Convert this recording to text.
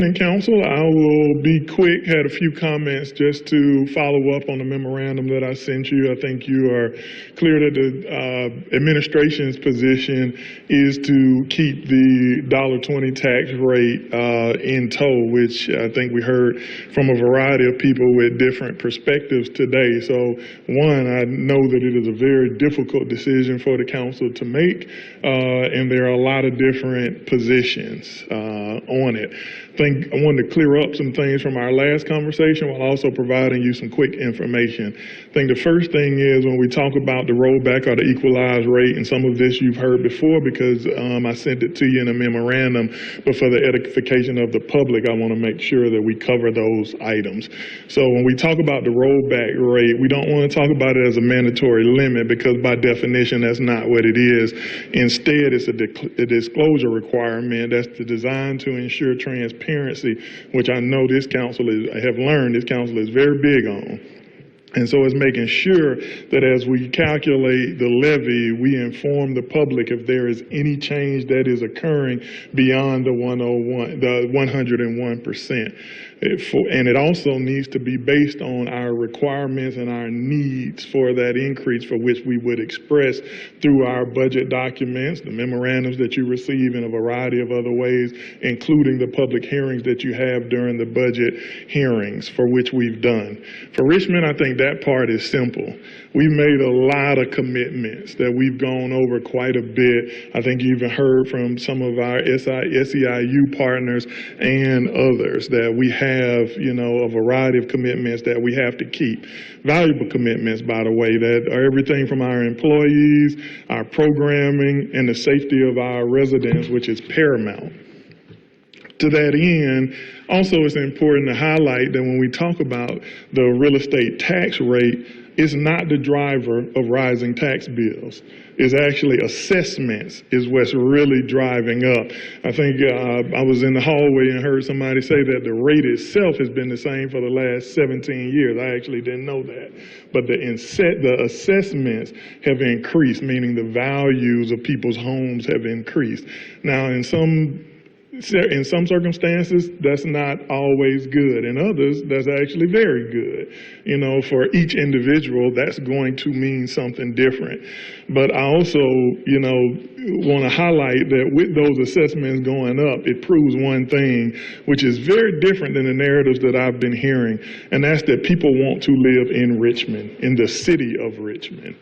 And Council, I will be quick, had a few comments just to follow up on the memorandum that I sent you. I think you are clear that the administration's position is to keep the $1.20 tax rate in tow, which I think we heard from a variety of people with different perspectives today. So one, I know that it is a very difficult decision for the council to make, and there are a lot of different positions on it. I wanted to clear up some things from our last conversation while also providing you some quick information. I think the first thing is when we talk about the rollback or the equalized rate, and some of this you've heard before because I sent it to you in a memorandum, but for the edification of the public, I want to make sure that we cover those items. So when we talk about the rollback rate, we don't want to talk about it as a mandatory limit because by definition, that's not what it is. Instead, it's a disclosure requirement that's designed to ensure transparency, which I know this council have learned this council is very big on. And so it's making sure that as we calculate the levy, we inform the public if there is any change that is occurring beyond the 101%. And it also needs to be based on our requirements and our needs for that increase for which we would express through our budget documents, the memorandums that you receive in a variety of other ways, including the public hearings that you have during the budget hearings for which we've done. For Richmond, I think that part is simple. We've made a lot of commitments that we've gone over quite a bit. I think you even heard from some of our SEIU partners and others that we have, a variety of commitments that we have to keep. Valuable commitments, by the way, that are everything from our employees, our programming, and the safety of our residents, which is paramount. To that end, also it's important to highlight that when we talk about the real estate tax rate, it's not the driver of rising tax bills. It's actually assessments is what's really driving up. I think I was in the hallway and heard somebody say that the rate itself has been the same for the last 17 years. I actually didn't know that. But the assessments have increased, meaning the values of people's homes have increased. Now, in some circumstances, that's not always good. In others, that's actually very good. For each individual, that's going to mean something different. But I also, want to highlight that with those assessments going up, it proves one thing, which is very different than the narratives that I've been hearing, and that's that people want to live in Richmond, in the city of Richmond.